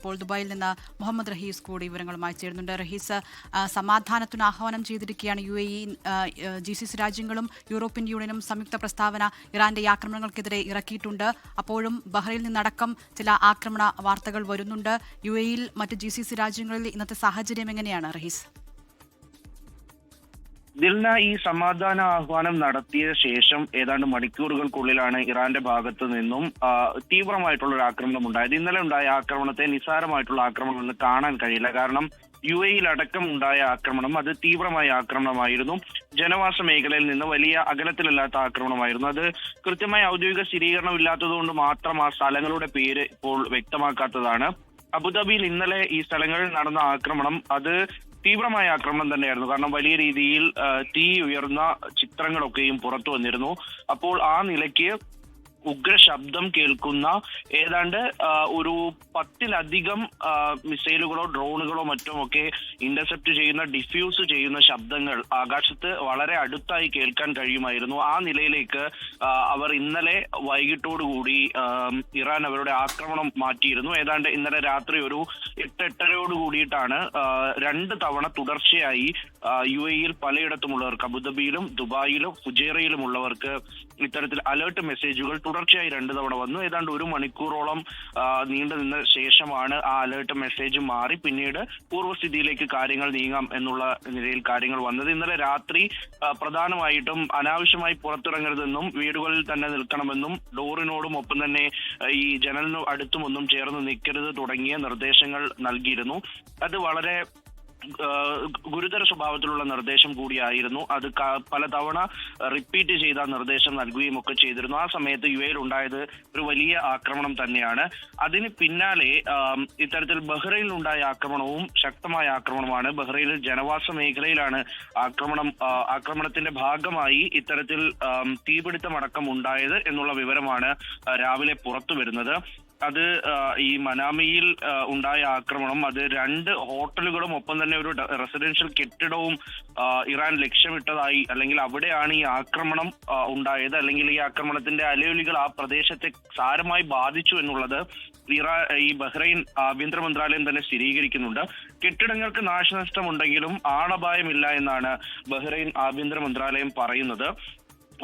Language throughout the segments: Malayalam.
ഇപ്പോൾ ദുബായിൽ നിന്ന് മുഹമ്മദ് റഹീസ് കൂടി വിവരങ്ങളുമായി ചേരുന്നുണ്ട്. റഹീസ്, സമാധാനത്തിന് ആഹ്വാനം ചെയ്തിരിക്കുകയാണ് UAE. GCC രാജ്യങ്ങളും യൂറോപ്യൻ യൂണിയനും സംയുക്ത പ്രസ്താവന ഇറാന്റെ ആക്രമണങ്ങൾക്കെതിരെ ഇറക്കിയിട്ടുണ്ട്. അപ്പോഴും ബഹ്റൈനിൽ നിന്നടക്കം ചില ആക്രമണ വാർത്തകൾ വരുന്നുണ്ട്. UAEയിൽ മറ്റ് GCC രാജ്യങ്ങളിൽ ഇന്നത്തെ സാഹചര്യം എങ്ങനെയാണ് റഹീസ്? ദിൽന, ഈ സമാധാന ആഹ്വാനം നടത്തിയ ശേഷം ഏതാണ്ട് മണിക്കൂറുകൾക്കുള്ളിലാണ് ഇറാന്റെ ഭാഗത്തു നിന്നും തീവ്രമായിട്ടുള്ള ഒരു ആക്രമണം ഉണ്ടായത്. ഇന്നലെ ഉണ്ടായ ആക്രമണത്തെ നിസ്സാരമായിട്ടുള്ള ആക്രമണം എന്ന് കാണാൻ കഴിയില്ല. കാരണം UAEയിൽ അടക്കം ഉണ്ടായ ആക്രമണം അത് തീവ്രമായ ആക്രമണമായിരുന്നു. ജനവാസ മേഖലയിൽ നിന്ന് വലിയ അകലത്തിലല്ലാത്ത ആക്രമണമായിരുന്നു. അത് കൃത്യമായ ഔദ്യോഗിക സ്ഥിരീകരണം ഇല്ലാത്തതുകൊണ്ട് മാത്രം ആ സ്ഥലങ്ങളുടെ പേര് ഇപ്പോൾ വ്യക്തമാക്കാത്തതാണ്. അബുദാബിയിൽ ഇന്നലെ ഈ സ്ഥലങ്ങളിൽ നടന്ന ആക്രമണം അത് തീവ്രമായ ആക്രമണം തന്നെയായിരുന്നു. കാരണം വലിയ രീതിയിൽ തീ ഉയർന്ന ചിത്രങ്ങളൊക്കെയും പുറത്തു വന്നിരുന്നു. അപ്പോൾ ആ നിലയ്ക്ക് ഉഗ്ര ശബ്ദം കേൾക്കുന്ന ഏതാണ്ട് ഒരു 10-ലധികം മിസൈലുകളോ ഡ്രോണുകളോ മറ്റുമൊക്കെ ഇന്റർസെപ്റ്റ് ചെയ്യുന്ന, ഡിഫ്യൂസ് ചെയ്യുന്ന ശബ്ദങ്ങൾ ആകാശത്ത് വളരെ അടുത്തായി കേൾക്കാൻ കഴിയുമായിരുന്നു. ആ നിലയിലേക്ക് അവർ ഇന്നലെ വൈകിട്ടോടുകൂടി ഇറാൻ അവരുടെ ആക്രമണം മാറ്റിയിരുന്നു. ഏതാണ്ട് ഇന്നലെ രാത്രി ഒരു 8-8:30 കൂടിയിട്ടാണ് 2 തവണ തുടർച്ചയായി UAEയിൽ പലയിടത്തുമുള്ളവർക്ക്, അബുദാബിയിലും ദുബായിലും ഫുജൈറയിലുമുള്ളവർക്ക് ഇത്തരത്തിൽ അലേർട്ട് മെസ്സേജുകൾ തുടർച്ചയായി 2 തവണ വന്നു. ഏതാണ്ട് 1 മണിക്കൂറോളം നീണ്ടു നിന്ന ശേഷമാണ് ആ അലേർട്ട് മെസ്സേജ് മാറി പിന്നീട് പൂർവ്വസ്ഥിതിയിലേക്ക് കാര്യങ്ങൾ നീങ്ങാം എന്നുള്ള നിലയിൽ കാര്യങ്ങൾ വന്നത്. ഇന്നലെ രാത്രി പ്രധാനമായിട്ടും അനാവശ്യമായി പുറത്തിറങ്ങരുതെന്നും വീടുകളിൽ തന്നെ നിൽക്കണമെന്നും ഡോറിനോടും ഒപ്പം തന്നെ ഈ ജനലിനും അടുത്തുമൊന്നും ചേർന്ന് നിൽക്കരുത് തുടങ്ങിയ നിർദ്ദേശങ്ങൾ നൽകിയിരുന്നു. അത് വളരെ ഗുരുതര സ്വഭാവത്തിലുള്ള നിർദ്ദേശം കൂടിയായിരുന്നു. അത് പലതവണ റിപ്പീറ്റ് ചെയ്ത നിർദ്ദേശം നൽകുകയും ഒക്കെ ചെയ്തിരുന്നു. ആ സമയത്ത് UAEയിൽ ഉണ്ടായത് ഒരു വലിയ ആക്രമണം തന്നെയാണ്. അതിന് പിന്നാലെ ഇത്തരത്തിൽ ബഹ്റൈനിൽ ഉണ്ടായ ആക്രമണവും ശക്തമായ ആക്രമണമാണ്. ബഹ്റൈനിൽ ജനവാസ മേഖലയിലാണ് ആക്രമണത്തിന്റെ ഭാഗമായി ഇത്തരത്തിൽ തീപിടുത്തമടക്കം ഉണ്ടായത് എന്നുള്ള വിവരമാണ് രാവിലെ പുറത്തു വരുന്നത്. അത് ഈ മനാമയിൽ ഉണ്ടായ ആക്രമണം അത് 2 ഹോട്ടലുകളും ഒപ്പം തന്നെ ഒരു റെസിഡൻഷ്യൽ കെട്ടിടവും ഇറാൻ ലക്ഷ്യമിട്ടതായി, അല്ലെങ്കിൽ അവിടെയാണ് ഈ ആക്രമണം ഉണ്ടായത്, അല്ലെങ്കിൽ ഈ ആക്രമണത്തിന്റെ അലയൊലികൾ ആ പ്രദേശത്തെ സാരമായി ബാധിച്ചു എന്നുള്ളത് ഈ ബഹ്റൈൻ ആഭ്യന്തര മന്ത്രാലയം തന്നെ സ്ഥിരീകരിക്കുന്നുണ്ട്. കെട്ടിടങ്ങൾക്ക് നാശനഷ്ടമുണ്ടെങ്കിലും ആളപായമില്ല എന്നാണ് ബഹ്റൈൻ ആഭ്യന്തര മന്ത്രാലയം പറയുന്നത്.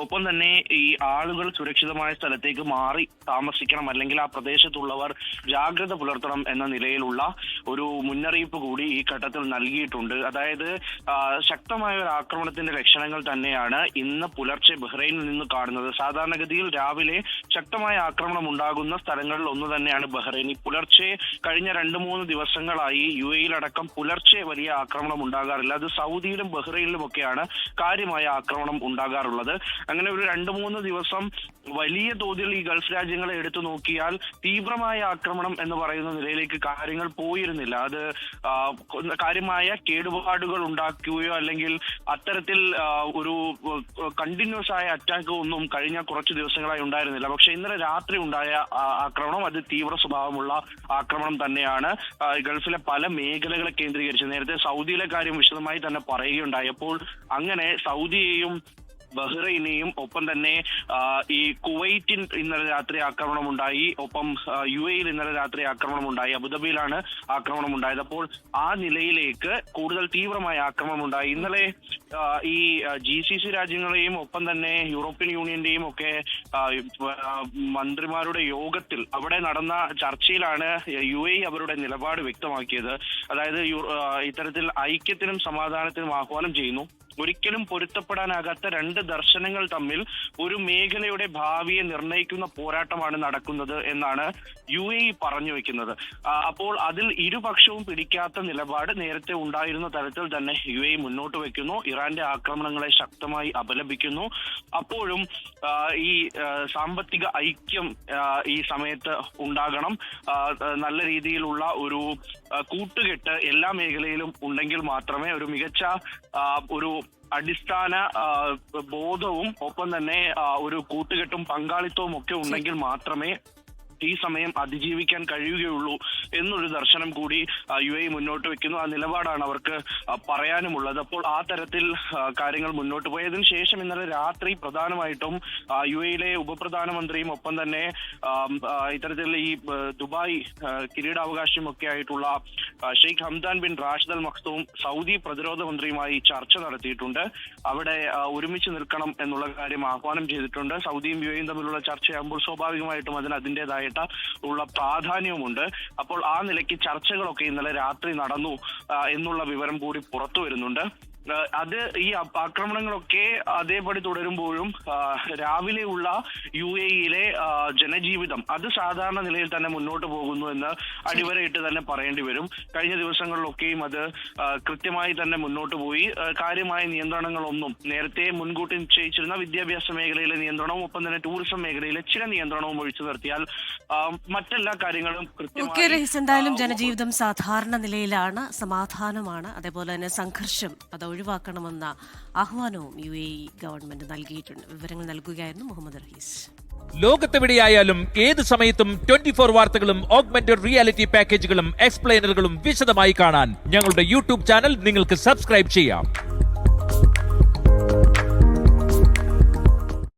ഒപ്പം തന്നെ ഈ ആളുകൾ സുരക്ഷിതമായ സ്ഥലത്തേക്ക് മാറി താമസിക്കണം, അല്ലെങ്കിൽ ആ പ്രദേശത്തുള്ളവർ ജാഗ്രത പുലർത്തണം എന്ന നിലയിലുള്ള ഒരു മുന്നറിയിപ്പ് കൂടി ഈ ഘട്ടത്തിൽ നൽകിയിട്ടുണ്ട്. അതായത് ശക്തമായ ഒരു ആക്രമണത്തിന്റെ ലക്ഷണങ്ങൾ തന്നെയാണ് ഇന്ന് പുലർച്ചെ ബഹ്റൈനിൽ നിന്ന് കാണുന്നത്. സാധാരണഗതിയിൽ രാവിലെ ശക്തമായ ആക്രമണം ഉണ്ടാകുന്ന സ്ഥലങ്ങളിൽ ഒന്ന് തന്നെയാണ് ബഹ്റൈൻ. ഈ പുലർച്ചെ കഴിഞ്ഞ 2-3 ദിവസങ്ങളായി UAEയിൽ അടക്കം പുലർച്ചെ വലിയ ആക്രമണം ഉണ്ടാകാറില്ല. അത് സൗദിയിലും ബഹ്റൈനിലും ഒക്കെയാണ് കാര്യമായ ആക്രമണം ഉണ്ടാകാറുള്ളത്. അങ്ങനെ ഒരു 2-3 ദിവസം വലിയ തോതിൽ ഈ ഗൾഫ് രാജ്യങ്ങളെ എടുത്തു നോക്കിയാൽ തീവ്രമായ ആക്രമണം എന്ന് പറയുന്ന നിലയിലേക്ക് കാര്യങ്ങൾ പോയിരുന്നില്ല. അത് കാര്യമായ കേടുപാടുകൾ ഉണ്ടാക്കുകയോ അല്ലെങ്കിൽ അത്തരത്തിൽ ഒരു കണ്ടിന്യൂസ് ആയ അറ്റാക്ക് ഒന്നും കഴിഞ്ഞ കുറച്ച് ദിവസങ്ങളായി ഉണ്ടായിരുന്നില്ല. പക്ഷെ ഇന്നലെ രാത്രി ഉണ്ടായ ആക്രമണം അത് തീവ്ര സ്വഭാവമുള്ള ആക്രമണം തന്നെയാണ്. ഗൾഫിലെ പല മേഖലകളെ കേന്ദ്രീകരിച്ച് നേരത്തെ സൗദിയിലെ കാര്യം വിശദമായി തന്നെ പറയുകയുണ്ടായി. അപ്പോൾ അങ്ങനെ സൗദിയെയും ബഹ്റൈനെയും ഒപ്പം തന്നെ ഈ കുവൈറ്റിൽ ഇന്നലെ രാത്രി ആക്രമണമുണ്ടായി. ഒപ്പം UAEയിൽ ഇന്നലെ രാത്രി ആക്രമണമുണ്ടായി. അബുദാബിയിലാണ് ആക്രമണം ഉണ്ടായത്. അപ്പോൾ ആ നിലയിലേക്ക് കൂടുതൽ തീവ്രമായ ആക്രമണം ഉണ്ടായി. ഇന്നലെ ഈ GCC രാജ്യങ്ങളെയും ഒപ്പം തന്നെ യൂറോപ്യൻ യൂണിയന്റെയും ഒക്കെ മന്ത്രിമാരുടെ യോഗത്തിൽ അവിടെ നടന്ന ചർച്ചയിലാണ് UAE അവരുടെ നിലപാട് വ്യക്തമാക്കിയത്. അതായത് ഇത്തരത്തിൽ ഐക്യത്തിനും സമാധാനത്തിനും ആഹ്വാനം ചെയ്യുന്നു. ഒരിക്കലും പൊരുത്തപ്പെടാനാകാത്ത 2 ദർശനങ്ങൾ തമ്മിൽ ഒരു മേഖലയുടെ ഭാവിയെ നിർണ്ണയിക്കുന്ന പോരാട്ടമാണ് നടക്കുന്നത് എന്നാണ് UAE പറഞ്ഞു വെക്കുന്നത്. അപ്പോൾ അതിൽ ഇരുപക്ഷവും പിടിക്കാത്ത നിലപാട് നേരത്തെ ഉണ്ടായിരുന്ന തരത്തിൽ തന്നെ UAE മുന്നോട്ട് വെക്കുന്നു. ഇറാന്റെ ആക്രമണങ്ങളെ ശക്തമായി അപലപിക്കുന്നു. അപ്പോഴും ഈ സാമ്പത്തിക ഐക്യം ഈ സമയത്ത് ഉണ്ടാകണം. നല്ല രീതിയിലുള്ള ഒരു കൂട്ടുകെട്ട് എല്ലാ മേഖലയിലും ഉണ്ടെങ്കിൽ മാത്രമേ ഒരു മികച്ച ഒരു അടിസ്ഥാന ബോധവും ഒപ്പം തന്നെ ഒരു കൂട്ടുകെട്ടും പങ്കാളിത്തവും ഒക്കെ ഉണ്ടെങ്കിൽ മാത്രമേ ഈ സമയം അതിജീവിക്കാൻ കഴിയുകയുള്ളൂ എന്നൊരു ദർശനം കൂടി UAE മുന്നോട്ട് വെക്കുന്നു. ആ നിലപാടാണ് അവർക്ക് പറയാനുമുള്ളത്. അപ്പോൾ ആ തരത്തിൽ കാര്യങ്ങൾ മുന്നോട്ട് പോയതിനു ശേഷം ഇന്നലെ രാത്രി പ്രധാനമായിട്ടും UAE ഉപപ്രധാനമന്ത്രിയും ഒപ്പം തന്നെ ഇത്തരത്തിൽ ഈ ദുബായ് കിരീടാവകാശിയും ഒക്കെ ആയിട്ടുള്ള Sheikh Hamdan bin Rashid Al Maktoum Saudi പ്രതിരോധ മന്ത്രിയുമായി ചർച്ച നടത്തിയിട്ടുണ്ട്. അവിടെ ഒരുമിച്ച് നിൽക്കണം എന്നുള്ള കാര്യം ആഹ്വാനം ചെയ്തിട്ടുണ്ട്. സൗദിയും UAE തമ്മിലുള്ള ചർച്ചയാകുമ്പോൾ സ്വാഭാവികമായിട്ടും അതിന് അതിൻ്റെതായിട്ട് ഉള്ള പ്രാധാന്യവുമുണ്ട്. അപ്പോൾ ആ നിലയ്ക്ക് ചർച്ചകളൊക്കെ ഇന്നലെ രാത്രി നടന്നു എന്നുള്ള വിവരം കൂടി പുറത്തു വരുന്നുണ്ട്. അത് ഈ ആക്രമണങ്ങളൊക്കെ അതേപടി തുടരുമ്പോഴും രാവിലെയുള്ള UAE-യിലെ ജനജീവിതം അത് സാധാരണ നിലയിൽ തന്നെ മുന്നോട്ട് പോകുന്നു എന്ന് അടിവരയിട്ട് തന്നെ പറയേണ്ടി വരും. കഴിഞ്ഞ ദിവസങ്ങളിലൊക്കെയും അത് കൃത്യമായി തന്നെ മുന്നോട്ട് പോയി. കാര്യമായ നിയന്ത്രണങ്ങളൊന്നും നേരത്തെ മുൻകൂട്ടി നിശ്ചയിച്ചിരുന്ന വിദ്യാഭ്യാസ മേഖലയിലെ നിയന്ത്രണവും ഒപ്പം തന്നെ ടൂറിസം മേഖലയിലെ ചില നിയന്ത്രണവും ഒഴിച്ചു നിർത്തിയാൽ മറ്റെല്ലാ കാര്യങ്ങളും കൃത്യമായി. എന്തായാലും ജനജീവിതം സാധാരണ നിലയിലാണ്, സമാധാനമാണ്. അതേപോലെ തന്നെ സംഘർഷം അത് ഒഴിവാക്കണമെന്ന ആഹ്വാനവും UAE ഗവൺമെന്റ് നൽകിയിട്ടുണ്ട്. വിവരങ്ങൾ നൽകുകയായിരുന്നു മുഹമ്മദ് റഹീസ്. ലോകത്തെവിടെയായാലും ഏത് സമയത്തും 24 വാർത്തകളും ഓഗ്മെന്റഡ് റിയാലിറ്റി പാക്കേജുകളും എക്സ്പ്ലെയിനറുകളും വിശദമായി കാണാൻ ഞങ്ങളുടെ YouTube ചാനൽ നിങ്ങൾക്ക് സബ്സ്ക്രൈബ് ചെയ്യാം.